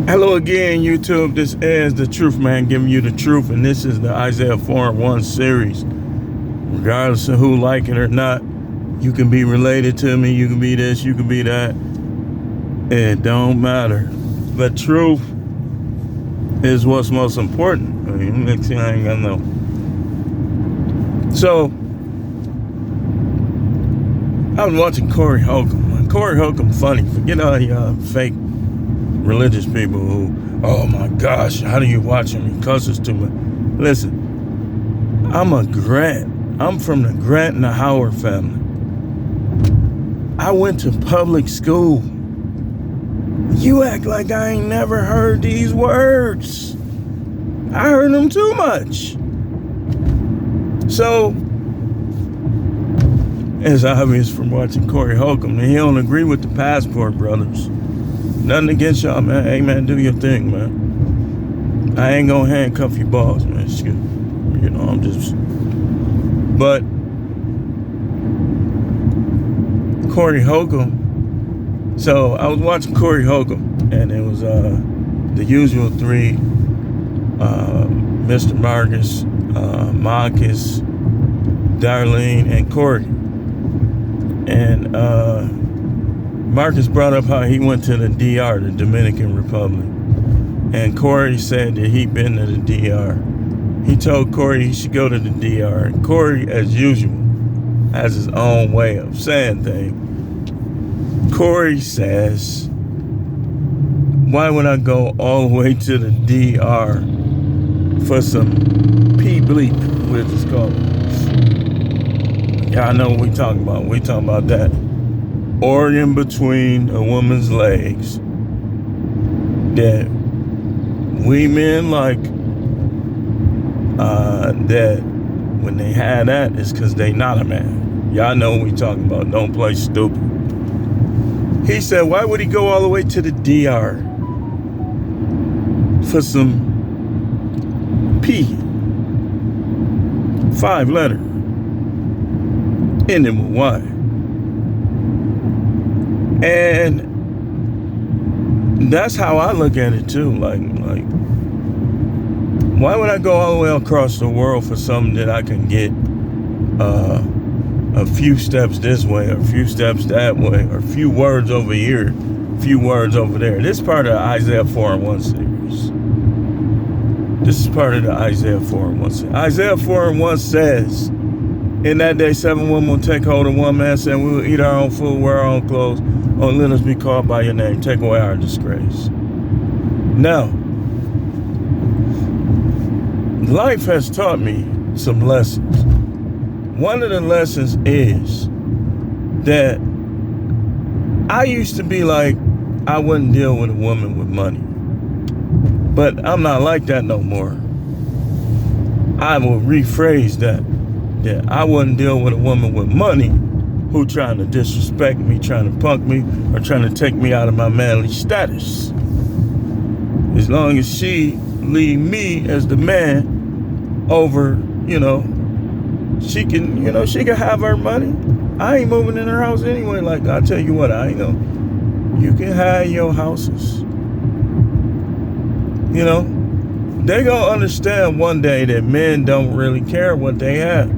Hello again, YouTube. This is the Truth Man giving you the truth, and this is the Isaiah 4 series. Regardless of who like it or not, you can be related to me, you can be this, you can be that. It don't matter. The truth is what's most important. I mean, next thing I ain't gonna know. So, I was watching Corey Holcomb. Corey Holcomb funny. Forget all the fake religious people who, oh my gosh, how do you watch him? He cusses too much. Listen, I'm a Grant. I'm from the Grant and the Howard family. I went to public school. You act like I ain't never heard these words. I heard them too much. So, it's obvious from watching Corey Holcomb that he don't agree with the Passport Brothers. Nothing against y'all, man. Hey, man, do your thing, man. I ain't gonna handcuff your balls, man. You know, I'm just... But Corey Holcomb. So I was watching Corey Holcomb, and it was the usual three: Mr. Marcus, Marcus, Darlene, and Corey. And Marcus brought up how he went to the DR, the Dominican Republic, and Corey said that he'd been to the DR. He told Corey he should go to the DR, and Corey, as usual, has his own way of saying things. Corey says, why would I go all the way to the DR for some pee-bleep, we'll just call it. Y'all know what we talking about. We talking about that organ between a woman's legs that we men like, that when they have that, it's because they not a man. Y'all know what we talking about. Don't play stupid. He said, why would he go all the way to the DR for some P? 5-letter. Ending with Y. And that's how I look at it too. Like, why would I go all the way across the world for something that I can get a few steps this way, or a few steps that way, or a few words over here, a few words over there? This is part of the Isaiah 4 series. This is part of the Isaiah 4 series. Isaiah 4 says, in that day, 7 women will take hold of one man, saying, we will eat our own food, wear our own clothes, or let us be called by your name. Take away our disgrace. Now, life has taught me some lessons. One of the lessons is that I used to be like, I wouldn't deal with a woman with money. But I'm not like that no more. I will rephrase that I wouldn't deal with a woman with money who trying to disrespect me, trying to punk me, or trying to take me out of my manly status. As long as she leave me as the man over, she can have her money. I ain't moving in her house anyway. Like, I'll tell you what, you can have your houses. They gonna understand one day that men don't really care what they have.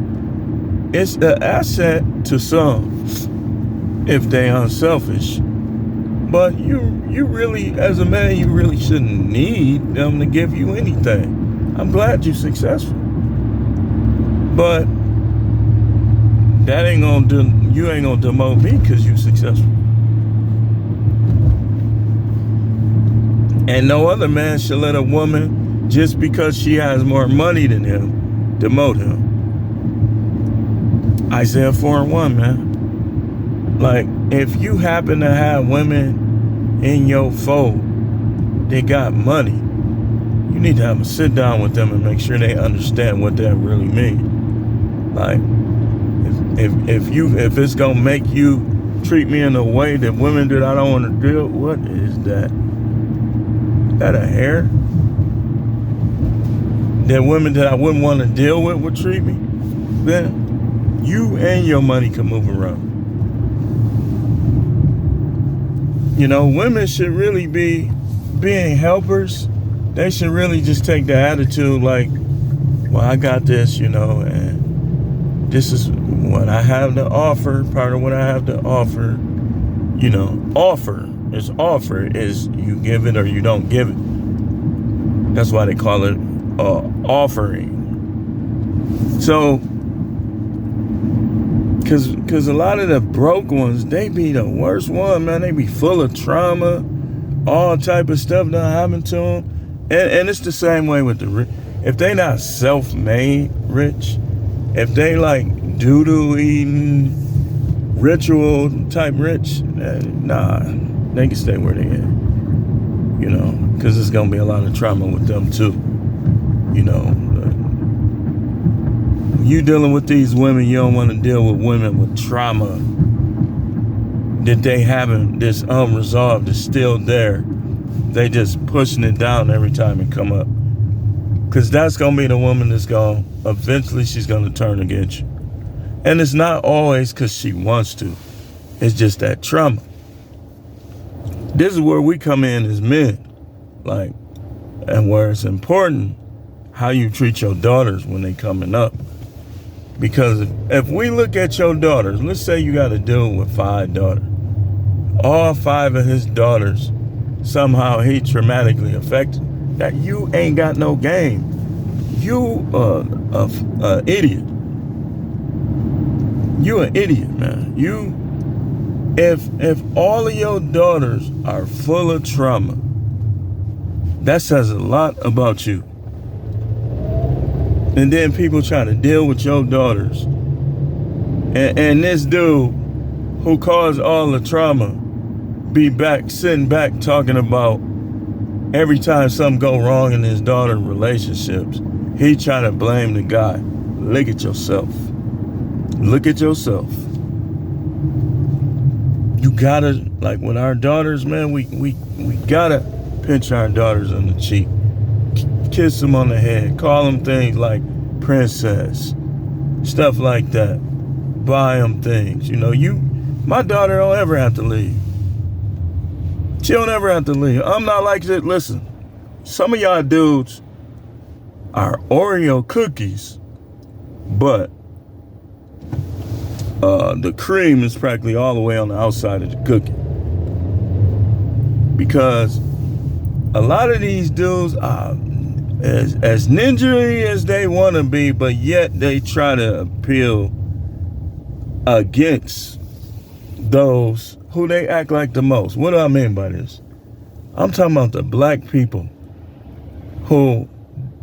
It's an asset to some if they unselfish. But you really, as a man, you really shouldn't need them to give you anything. I'm glad you're successful. But that ain't gonna you ain't gonna demote me because you're successful. And no other man should let a woman, just because she has more money than him, demote him. Isaiah 4:1, man. Like, if you happen to have women in your fold, they got money, you need to have a sit down with them and make sure they understand what that really means. Like, if it's gonna make you treat me in a way that women that I don't want to deal, what is that? Is that a hair? That women that I wouldn't want to deal with would treat me? Then you and your money can move around. Women should really be being helpers, they should really just take the attitude like, well, I got this, and this is what I have to offer. Part of what I have to offer, offer is you give it or you don't give it. That's why they call it offering. So, cause a lot of the broke ones, they be the worst one, man. They be full of trauma, all type of stuff that happened to them, and it's the same way with the rich. If they not self-made rich, if they like doo-doo eating, ritual type rich, nah, they can stay where they at, because there's gonna be a lot of trauma with them too, You dealing with these women, you don't want to deal with women with trauma that they haven't, this unresolved is still there. They just pushing it down every time it come up. Because that's going to be the woman that's going, eventually she's going to turn against you. And it's not always because she wants to. It's just that trauma. This is where we come in as men. And where it's important how you treat your daughters when they coming up. Because if we look at your daughters, let's say you got a dude with 5 daughters. All 5 of his daughters, somehow he traumatically affected. That you ain't got no game. You a idiot. You an idiot, man. If all of your daughters are full of trauma, that says a lot about you. And then people try to deal with your daughters. And this dude who caused all the trauma be sitting back talking about every time something go wrong in his daughter relationships, he trying to blame the guy. Look at yourself. Look at yourself. You gotta, like with our daughters, man, we gotta pinch our daughters on the cheek. Kiss them on the head. Call them things like princess. Stuff like that. Buy them things. My daughter don't ever have to leave. She don't ever have to leave. I'm not like that. Listen, some of y'all dudes are Oreo cookies, but the cream is practically all the way on the outside of the cookie. Because a lot of these dudes are as ninja-y as they want to be, but yet they try to appeal against those who they act like the most. What do I mean by this? I'm talking about the black people who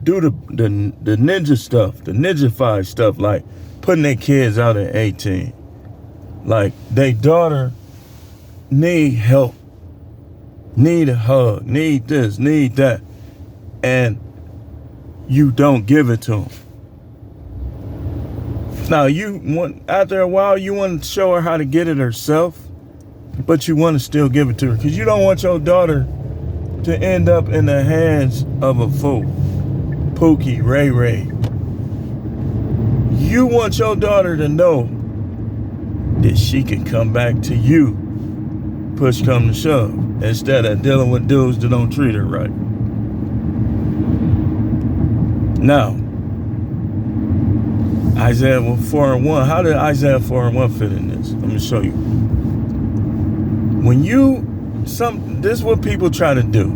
do the ninja stuff, the ninja-fied stuff, like putting their kids out at 18. Like, their daughter need help, need a hug, need this, need that, and you don't give it to them. Now, after a while, you want to show her how to get it herself, but you want to still give it to her because you don't want your daughter to end up in the hands of a fool. Pookie, Ray Ray. You want your daughter to know that she can come back to you, push come to shove, instead of dealing with dudes that don't treat her right. Now, Isaiah 4:1. How did Isaiah 4:1 fit in this? Let me show you. This is what people try to do.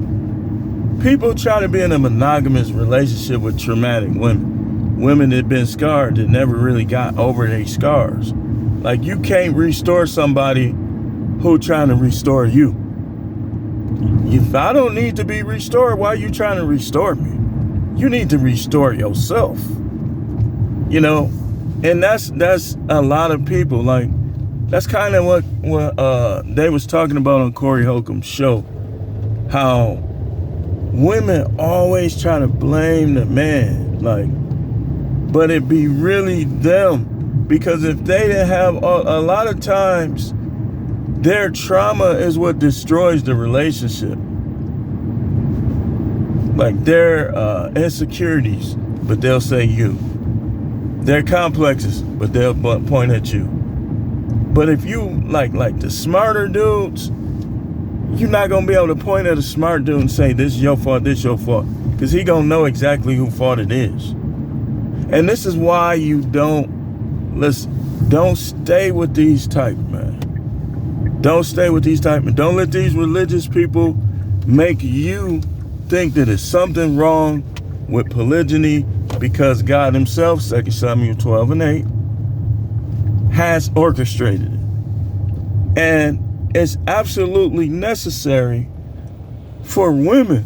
People try to be in a monogamous relationship with traumatic women. Women that have been scarred that never really got over their scars. Like, you can't restore somebody who trying to restore you. If I don't need to be restored, why are you trying to restore me? You need to restore yourself. And that's a lot of people. Like, that's kind of what they was talking about on Corey Holcomb's show. How women always try to blame the man, but it be really them. Because if they didn't have, a lot of times, their trauma is what destroys the relationship. Like their insecurities, but they'll say you. Their complexes, but they'll point at you. But if you, like the smarter dudes, you're not going to be able to point at a smart dude and say, this is your fault, this is your fault. Because he going to know exactly whose fault it is. And this is why you don't stay with these type, man. Don't stay with these type, man. Don't let these religious people make you think that there's something wrong with polygyny, because God himself, 2 Samuel 12 and 8, has orchestrated it. And it's absolutely necessary for women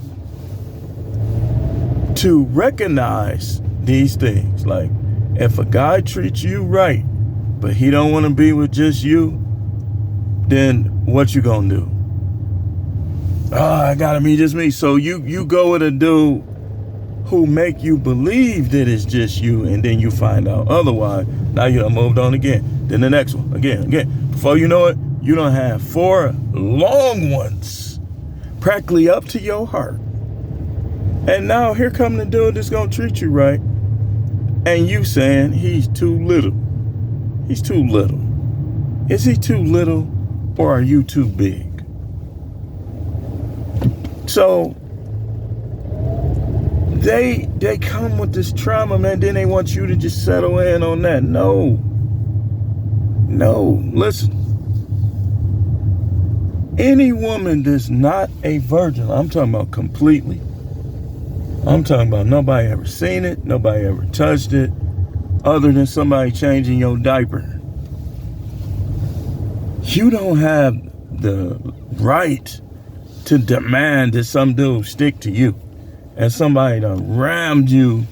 to recognize these things. Like, if a guy treats you right, but he don't want to be with just you, then what you gonna do? Oh, I gotta be just me. So you go with a dude who make you believe that it's just you, and then you find out otherwise. Now you done moved on again. Then the next one, again. Before you know it, you don't have 4 long ones practically up to your heart. And now here come the dude that's gonna treat you right, and you saying he's too little. He's too little. Is he too little, or are you too big? So they come with this trauma, man. Then they want you to just settle in on that. No, listen. Any woman that's not a virgin, I'm talking about completely. I'm talking about nobody ever seen it, nobody ever touched it, other than somebody changing your diaper. You don't have the right to demand that some dude stick to you, and somebody done rammed you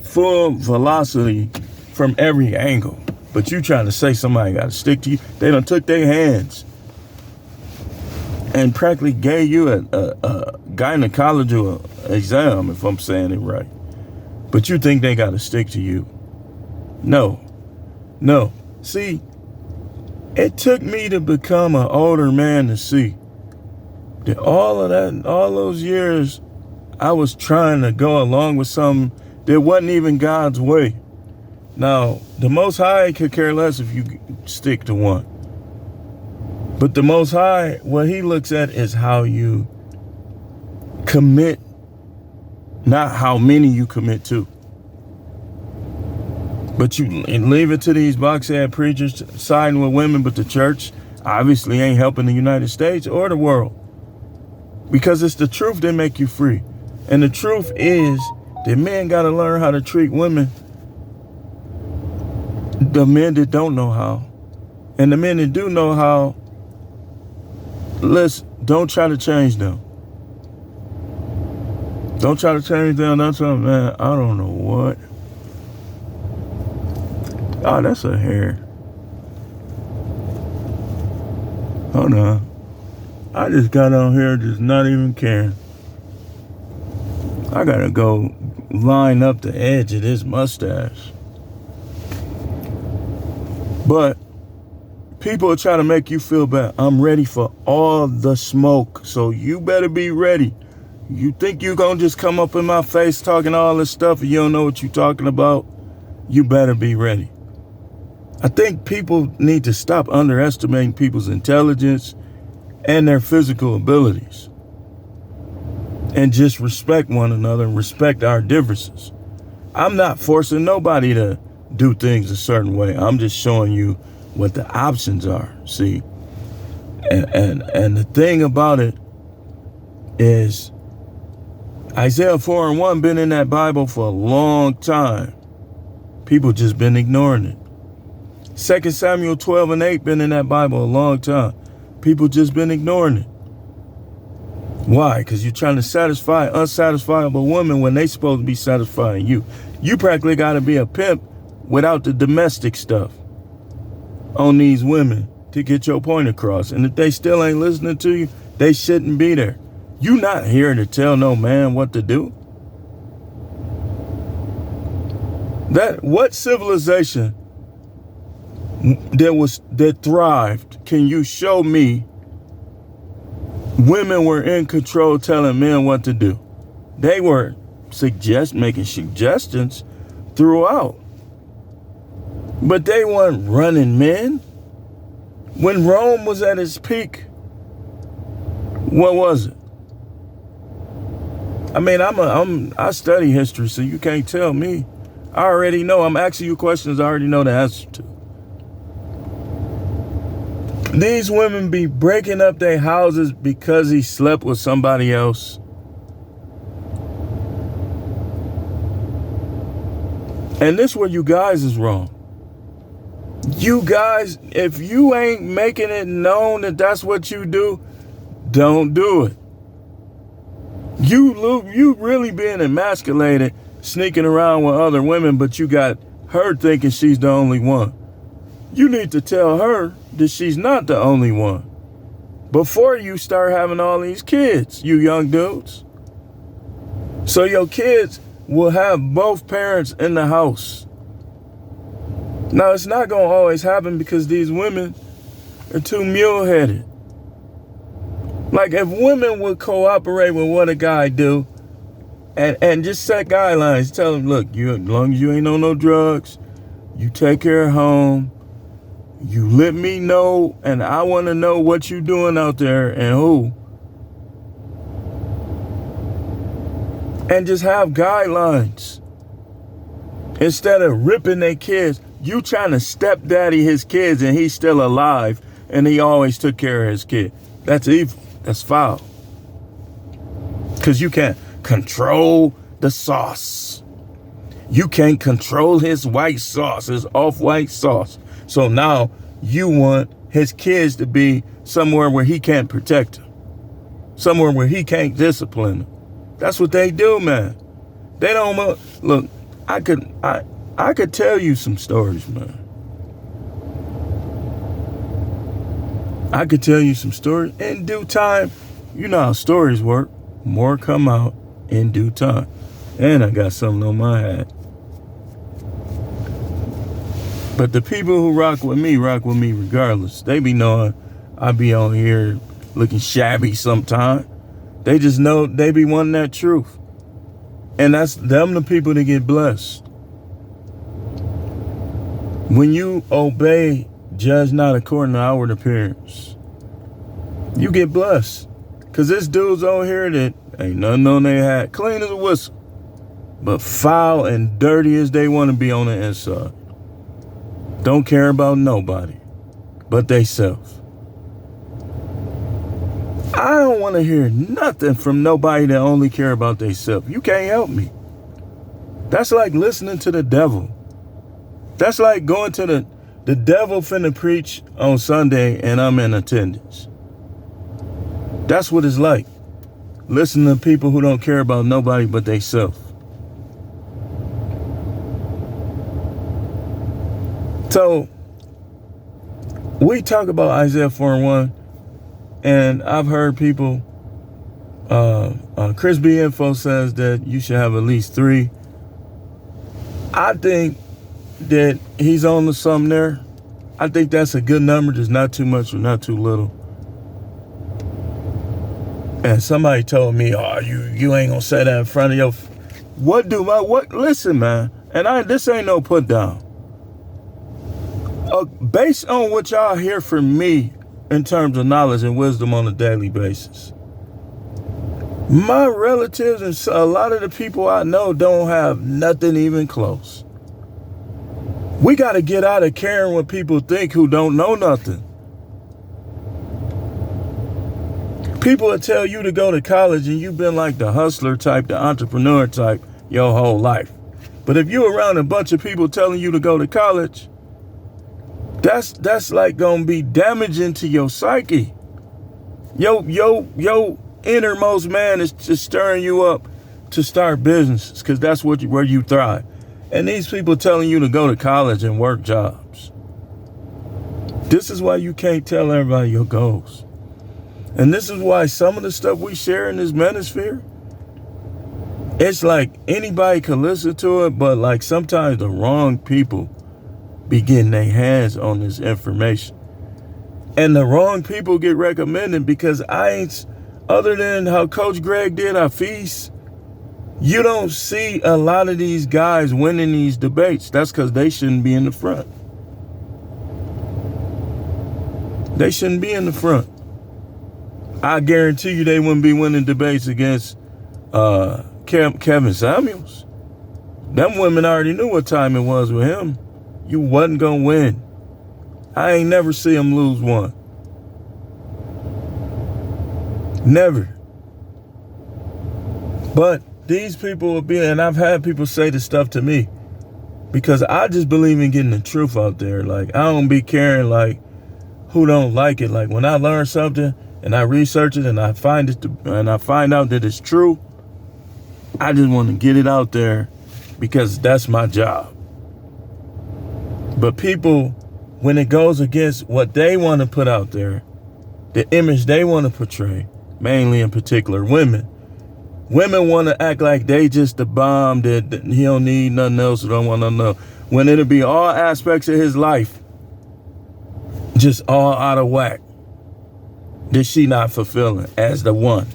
full velocity from every angle. But you trying to say somebody got to stick to you. They done took their hands and practically gave you a gynecological exam, if I'm saying it right. But you think they got to stick to you. No. See, it took me to become an older man to see that all those years, I was trying to go along with something that wasn't even God's way. Now, the Most High could care less if you stick to one. But the Most High, what he looks at is how you commit, not how many you commit to. But you leave it to these box-head preachers siding with women, but the church obviously ain't helping the United States or the world. Because it's the truth that make you free. And the truth is that men got to learn how to treat women. The men that don't know how. And the men that do know how, don't try to change them. Don't try to change them. That's what, man, I don't know what. Oh, that's a hair. Hold on. I just got on here just not even caring. I gotta go line up the edge of this mustache. But people are trying to make you feel bad. I'm ready for all the smoke, so you better be ready. You think you gonna just come up in my face talking all this stuff and you don't know what you're talking about? You better be ready. I think people need to stop underestimating people's intelligence and their physical abilities, and just respect one another and respect our differences. I'm not forcing nobody to do things a certain way. I'm just showing you what the options are. See, and the thing about it is, Isaiah 4:1 been in that Bible for a long time. People just been ignoring it. 2 Samuel 12:8 been in that Bible a long time. People just been ignoring it. Why? Because you're trying to satisfy unsatisfiable women when they supposed to be satisfying you. You practically got to be a pimp without the domestic stuff on these women to get your point across. And if they still ain't listening to you, they shouldn't be there. You not here to tell no man what to do. What civilization that thrived, can you show me women were in control telling men what to do? They were making suggestions throughout, but they weren't running men. When Rome was at its peak, What was it? I mean, I study history, so you can't tell me. I already know. I'm asking you questions I already know the answer to. These women be breaking up their houses because he slept with somebody else. And this where you guys is wrong. You guys, if you ain't making it known that that's what you do, don't do it. You really being emasculated, sneaking around with other women, but you got her thinking she's the only one. You need to tell her that she's not the only one before you start having all these kids, you young dudes. So your kids will have both parents in the house. Now, it's not going to always happen because these women are too mule-headed. Like, if women would cooperate with what a guy do and just set guidelines, tell him, look, as long as you ain't on no drugs, you take care of home, you let me know, and I want to know what you doing out there and who. And just have guidelines. Instead of ripping their kids, you trying to stepdaddy his kids and he's still alive and he always took care of his kid. That's evil. That's foul. Because you can't control the sauce. You can't control his white sauce, his off-white sauce. So now you want his kids to be somewhere where he can't protect them. Somewhere where he can't discipline them. That's what they do, man. They don't look. I could tell you some stories, man. I could tell you some stories in due time. You know how stories work. More come out in due time. And I got something on my hat. But the people who rock with me regardless. They be knowing I be on here looking shabby sometime. They just know they be wanting that truth. And that's them the people that get blessed. When you obey, judge not according to outward appearance, you get blessed. Because this dude's on here that ain't nothing on their hat, clean as a whistle, but foul and dirty as they want to be on the inside. Don't care about nobody but they self. I don't want to hear nothing from nobody that only care about they self. You can't help me. That's like listening to the devil. That's like going to the devil finna preach on Sunday and I'm in attendance. That's what it's like. Listen to people who don't care about nobody but they self. So we talk about Isaiah 4:1, and I've heard people, Chris B. Info says that you should have at least 3. I think that he's on to something there. I think that's a good number. Just not too much or not too little. And somebody told me, oh, you ain't gonna say that in front of your... What? Listen, man. And this ain't no put down. Based on what y'all hear from me in terms of knowledge and wisdom on a daily basis, my relatives and a lot of the people I know don't have nothing even close. We got to get out of caring what people think who don't know nothing. People will tell you to go to college and you've been like the hustler type, the entrepreneur type your whole life. But if you're around a bunch of people telling you to go to college, that's like gonna be damaging to your psyche. Your innermost man is just stirring you up to start businesses because that's where you thrive. And these people telling you to go to college and work jobs. This is why you can't tell everybody your goals. And this is why some of the stuff we share in this manosphere, it's like anybody can listen to it, but like sometimes the wrong people be getting their hands on this information. And the wrong people get recommended because other than how Coach Greg did our feast, you don't see a lot of these guys winning these debates. That's because they shouldn't be in the front. They shouldn't be in the front. I guarantee you they wouldn't be winning debates against Kevin Samuels. Them women already knew what time it was with him. You wasn't going to win. I ain't never see him lose one. Never. But these people will be, and I've had people say this stuff to me, because I just believe in getting the truth out there. Like, I don't be caring, like, who don't like it. Like, when I learn something and I research it and I find out that it's true, I just want to get it out there because that's my job. But people, when it goes against what they want to put out there, the image they want to portray, mainly in particular women want to act like they just the bomb, that he don't need nothing else, or don't want to know. When it'll be all aspects of his life just all out of whack, that she not fulfilling as the one.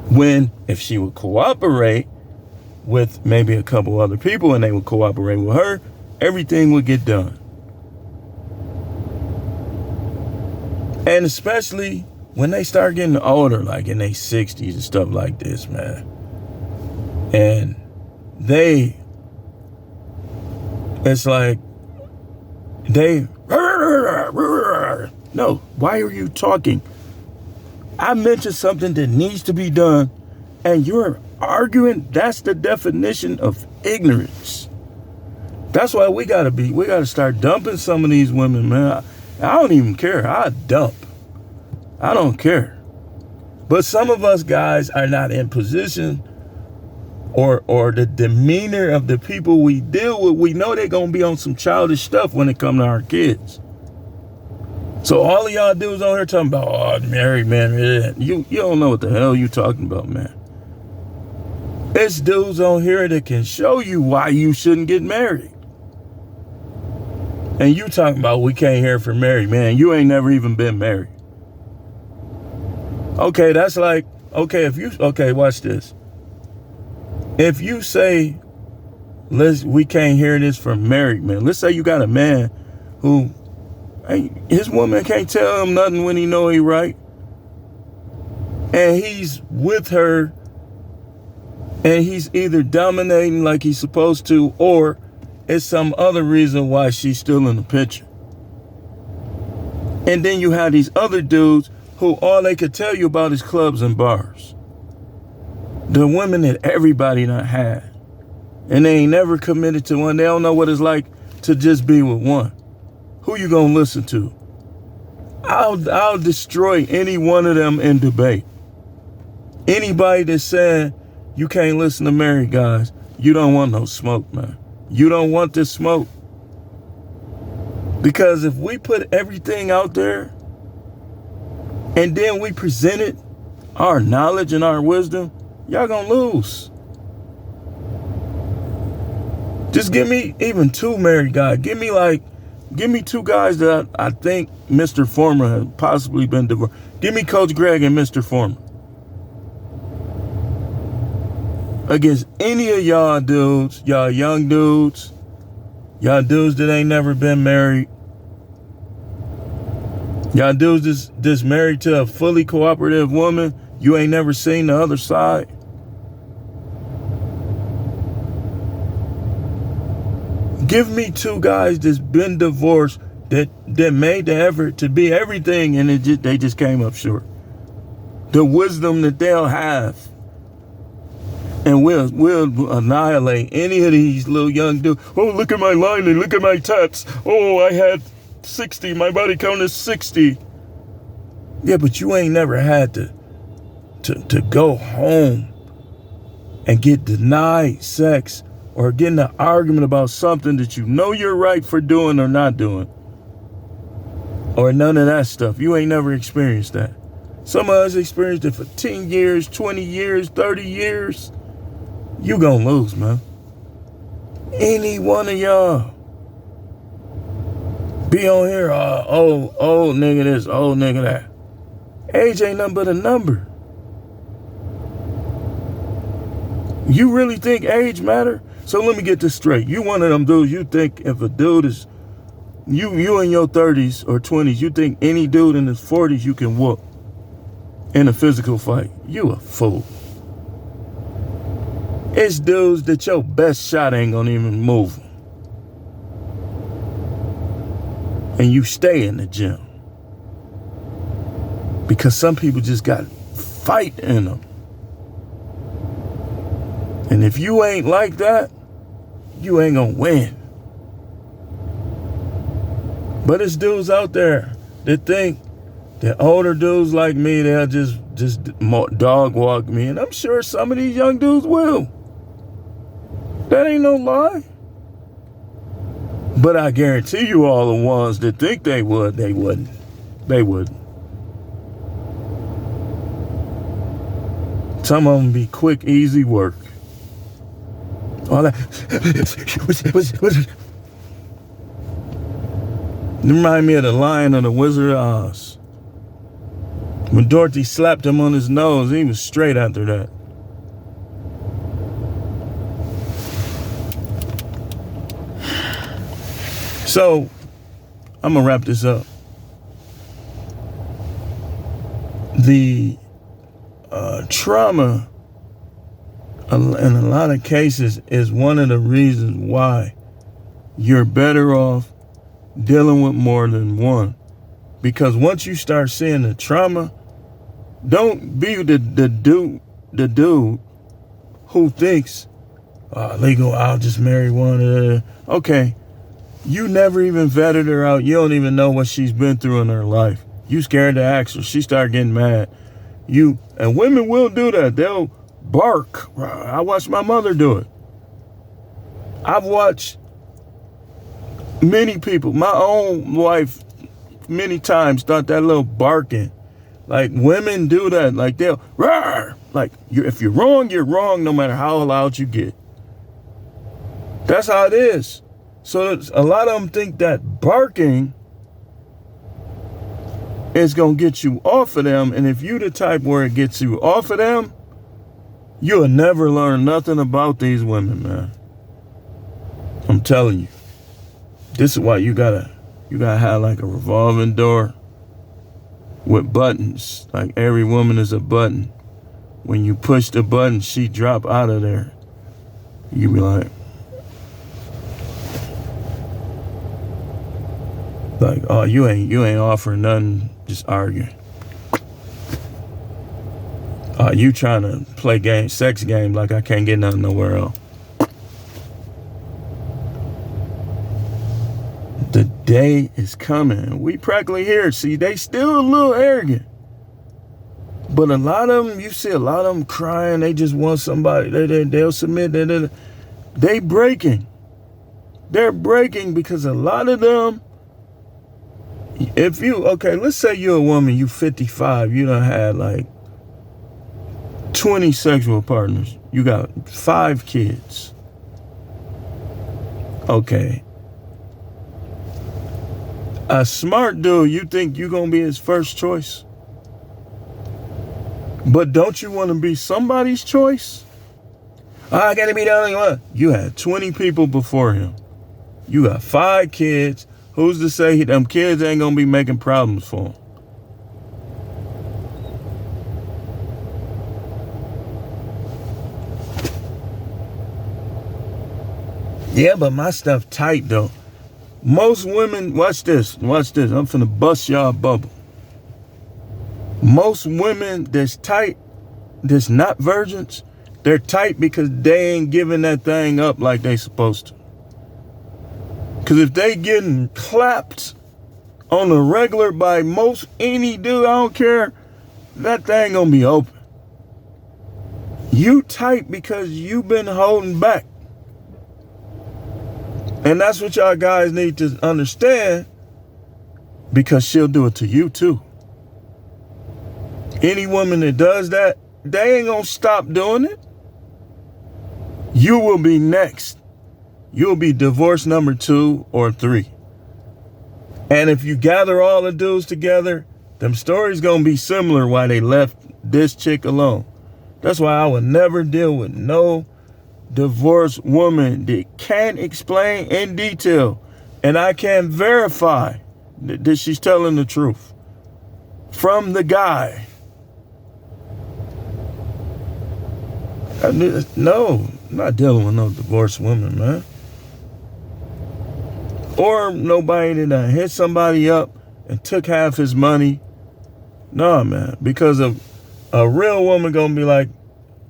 When if she would cooperate with maybe a couple other people and they would cooperate with her, everything would get done. And especially when they start getting older, like in their 60s and stuff like this, man. And it's like no, why are you talking? I mentioned something that needs to be done and you're arguing. That's the definition of ignorance. That's why we gotta start dumping some of these women, man. I don't even care. I dump. I don't care. But some of us guys are not in position, or the demeanor of the people we deal with, we know they're going to be on some childish stuff when it comes to our kids. So all of y'all dudes on here talking about, oh, married man, you don't know what the hell you talking about, man. It's dudes on here that can show you why you shouldn't get married. And you talking about we can't hear from married, man. You ain't never even been married. Okay, that's like, okay, watch this. If you say, we can't hear this from married men. Let's say you got a man who, his woman can't tell him nothing when he know he right. And he's with her and he's either dominating like he's supposed to, or it's some other reason why she's still in the picture. And then you have these other dudes who all they could tell you about is clubs and bars. The women that everybody done had. And they ain't never committed to one. They don't know what it's like to just be with one. Who you gonna listen to? I'll destroy any one of them in debate. Anybody that's saying you can't listen to married guys, you don't want no smoke, man. You don't want this smoke. Because if we put everything out there and then we presented our knowledge and our wisdom, y'all gonna lose. Just give me even two married guys. Give me two guys that I think Mr. Former has possibly been divorced. Give me Coach Greg and Mr. Former. Against any of y'all dudes, y'all young dudes, y'all dudes that ain't never been married, y'all dudes that's married to a fully cooperative woman, you ain't never seen the other side. Give me two guys that's been divorced that made the effort to be everything and they just came up short. The wisdom that they'll have. And we'll annihilate any of these little young dudes. Oh, look at my lining, look at my tats. Oh, I had 60, my body count is 60. Yeah, but you ain't never had to go home and get denied sex or get in an argument about something that you know you're right for doing or not doing. Or none of that stuff. You ain't never experienced that. Some of us experienced it for 10 years, 20 years, 30 years. You gonna lose, man. Any one of y'all be on here, old nigga this, old nigga that. Age ain't nothing but a number. You really think age matter? So let me get this straight. You one of them dudes, you think if a dude is, you in your 30s or 20s, you think any dude in his 40s you can whoop. in a physical fight, you a fool. It's dudes that your best shot ain't gonna even move. And you stay in the gym. Because some people just got fight in them. And if you ain't like that, you ain't gonna win. But it's dudes out there that think that older dudes like me, they'll just dog walk me. And I'm sure some of these young dudes will. That ain't no lie. But I guarantee you all the ones that think they would, they wouldn't. They wouldn't. Some of them be quick, easy work. All that. It remind me of the Lion of the Wizard of Oz. When Dorothy slapped him on his nose, he was straight after that. So, I'm going to wrap this up. The trauma, in a lot of cases, is one of the reasons why you're better off dealing with more than one. Because once you start seeing the trauma, don't be the dude who thinks, legal, I'll just marry one. Okay. You never even vetted her out. You don't even know what she's been through in her life. You scared to ask her. She started getting mad. And women will do that. They'll bark. I watched my mother do it. I've watched many people, my own wife, many times thought that little barking. Like women do that. Like they'll, rawr! Like if you're wrong no matter how loud you get. That's how it is. So a lot of them think that barking is going to get you off of them. And if you the type where it gets you off of them, you'll never learn nothing about these women, man. I'm telling you. This is why you gotta have like a revolving door with buttons. Like every woman is a button. When you push the button, she drop out of there. You be like, oh, you ain't offering nothing, just arguing. You trying to play sex game like I can't get nothing nowhere else. The day is coming. We practically here. See, they still a little arrogant. But a lot of them, you see a lot of them crying. They just want somebody. They'll submit. They breaking. They're breaking because a lot of them, let's say you're a woman, you 55, you done had like 20 sexual partners. You got 5 kids. Okay. A smart dude, you think you're going to be his first choice? But don't you want to be somebody's choice? I got to be the only one. You had 20 people before him. You got 5 kids. Who's to say them kids ain't going to be making problems for him? Yeah, but my stuff tight, though. Most women, watch this. I'm finna bust y'all bubble. Most women that's tight, that's not virgins, they're tight because they ain't giving that thing up like they supposed to. Because if they getting clapped on the regular by any dude, I don't care, that thing gonna be open. You tight because you been holding back. And that's what y'all guys need to understand, because she'll do it to you too. Any woman that does that, they ain't gonna stop doing it. You will be next. You'll be divorce number 2 or 3. And if you gather all the dudes together, them stories gonna be similar why they left this chick alone. That's why I would never deal with no divorced woman that can't explain in detail and I can verify that she's telling the truth from the guy. No, I'm not dealing with no divorced woman, man. Or nobody that hit somebody up and took half his money. No, man. Because of a real woman gonna be like,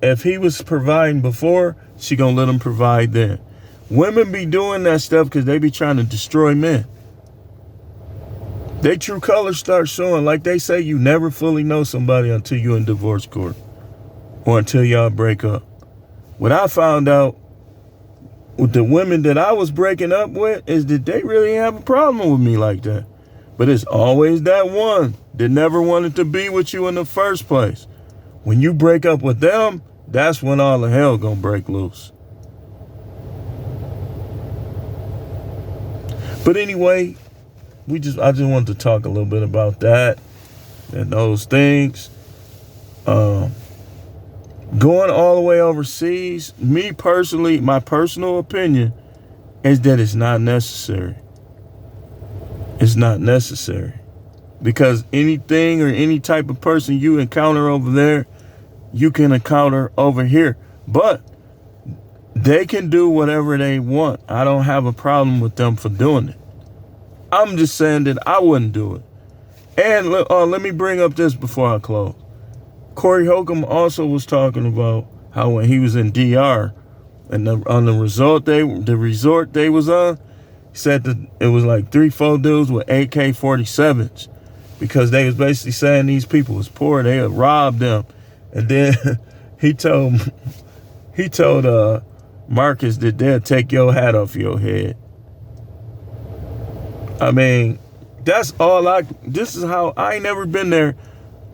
if he was providing before, she gonna let him provide then. Women be doing that stuff because they be trying to destroy men. They true colors start showing. Like they say, you never fully know somebody until you're in divorce court or until y'all break up. What I found out with the women that I was breaking up with is that they really have a problem with me like that. But it's always that one that never wanted to be with you in the first place. When you break up with them, that's when all the hell gonna break loose. But anyway, I just wanted to talk a little bit about that and those things. Going all the way overseas, me personally, my personal opinion is that it's not necessary. It's not necessary. Because anything or any type of person you encounter over there, you can encounter over here. But they can do whatever they want. I don't have a problem with them for doing it. I'm just saying that I wouldn't do it. And let me bring up this before I close. Corey Holcomb also was talking about how when he was in DR and on the resort they was on, he said that it was like 3-4 dudes with AK-47s because they was basically saying these people was poor, they had robbed them. And then he told Marcus that they'll take your hat off your head. I mean, that's all this is how I ain't never been there,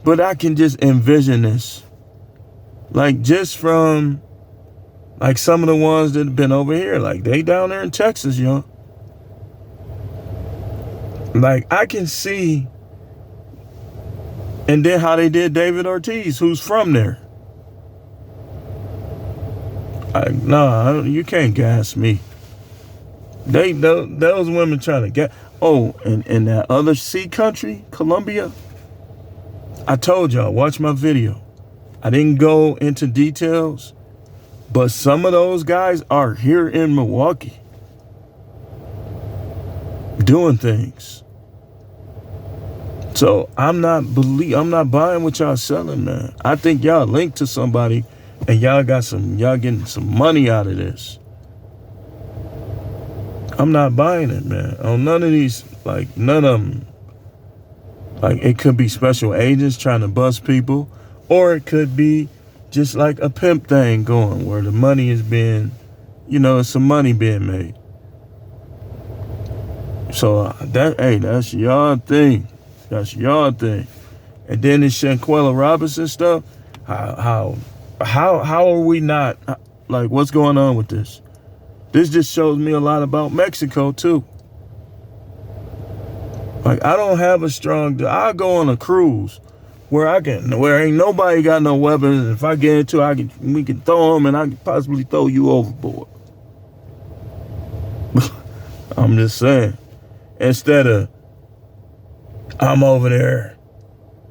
but I can just envision this. Like just from like some of the ones that have been over here, like they down there in Texas, yo. Like I can see, and then how they did David Ortiz, who's from there. You can't gas me. Those women trying to get. Oh, and in that other sea country, Colombia, I told y'all, watch my video. I didn't go into details, but some of those guys are here in Milwaukee doing things. So I'm not buying what y'all selling, man. I think y'all linked to somebody and y'all getting some money out of this. I'm not buying it, man. On none of these, like none of them. Like it could be special agents trying to bust people, or it could be just like a pimp thing going where the money is being, it's some money being made. So that's your thing. That's your thing. And then this Shanquella Robinson stuff. How are we not like what's going on with this? This just shows me a lot about Mexico too. Like I don't have I go on a cruise where ain't nobody got no weapons. If I get into it, we can throw them and I can possibly throw you overboard. I'm just saying. Instead of I'm over there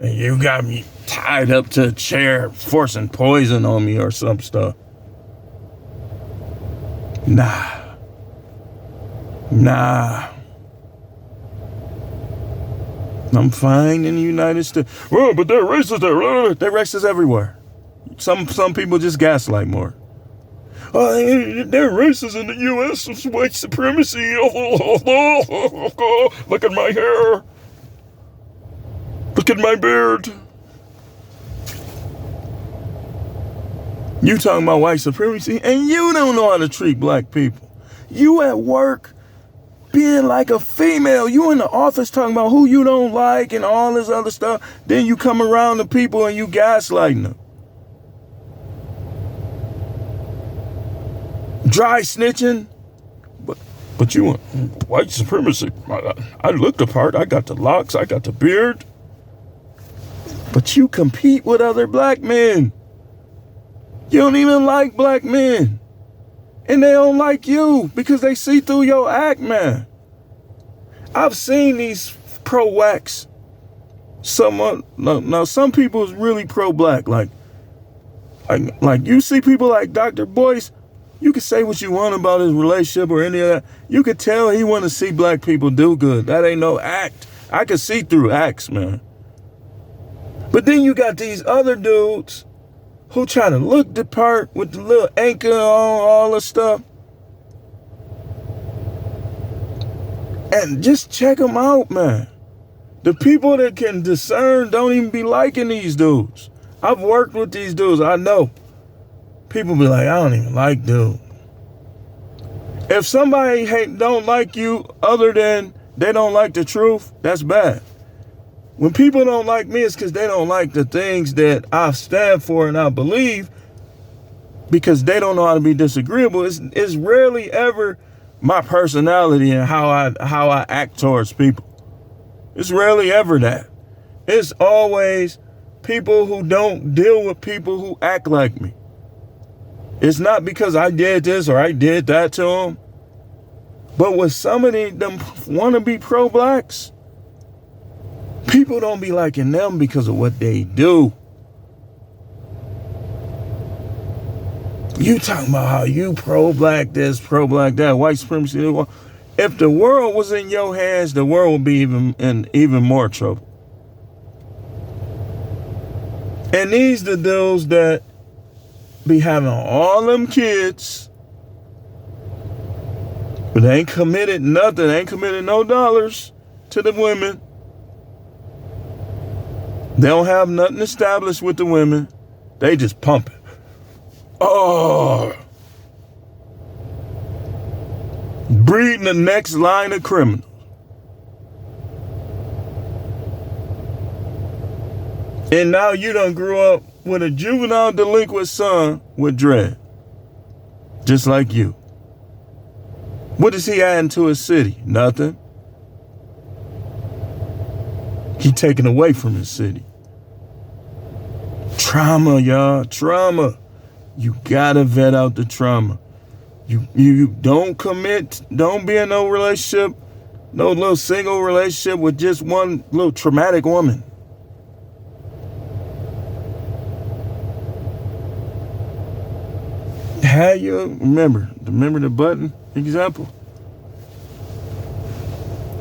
and you got me tied up to a chair forcing poison on me or some stuff. Nah. I'm fine in the United States. Well, but they're racist there. They're racist everywhere. Some people just gaslight more. They're racist in the U.S. It's white supremacy. Look at my hair. Look at my beard. You talking about white supremacy, and you don't know how to treat black people. You at work being like a female. You in the office talking about who you don't like and all this other stuff. Then you come around to people and you gaslighting them. Dry snitching. But you want white supremacy. I look the part. I got the locks. I got the beard. But you compete with other black men. You don't even like black men. And they don't like you because they see through your act, man. I've seen these pro-wax. Some people is really pro-black. Like, Like you see people like Dr. Boyce, you can say what you want about his relationship or any of that. You could tell he want to see black people do good. That ain't no act. I can see through acts, man. But then you got these other dudes who try to look the part with the little anchor on all the stuff. And just check them out, man. The people that can discern don't even be liking these dudes. I've worked with these dudes. I know. People be like, I don't even like dude. If somebody don't like you other than they don't like the truth, that's bad. When people don't like me, it's because they don't like the things that I stand for and I believe, because they don't know how to be disagreeable. It's rarely ever my personality and how I act towards people. It's rarely ever that. It's always people who don't deal with people who act like me. It's not because I did this or I did that to them. But with some of them want to be pro-blacks, people don't be liking them because of what they do. You talking about how you pro-black this, pro-black that, white supremacy. If the world was in your hands, the world would be in even more trouble. And these the dudes that be having all them kids, but they ain't committed nothing. They ain't committed no dollars to the women. They don't have nothing established with the women. They just pumping. Oh. Breeding the next line of criminals. And now you done grew up with a juvenile delinquent son with dread. Just like you. What is he adding to his city? Nothing. He taken away from his city. Trauma, y'all. Trauma. You gotta vet out the trauma. You don't commit. Don't be in no relationship, no little single relationship with just one little traumatic woman. Have you remember the button example?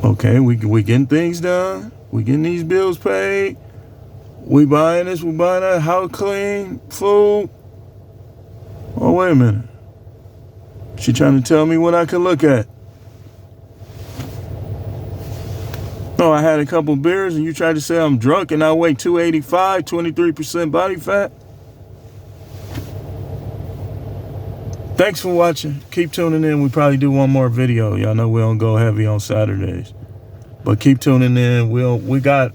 Okay, we getting things done. We getting these bills paid. We buying this. We buying that. House clean, food. Oh, wait a minute. She trying to tell me what I can look at. Oh, I had a couple beers and you tried to say I'm drunk and I weigh 285, 23% body fat. Thanks for watching. Keep tuning in. We probably do one more video. Y'all know we don't go heavy on Saturdays. But keep tuning in. We got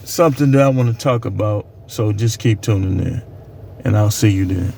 something that I want to talk about. So just keep tuning in. And I'll see you then.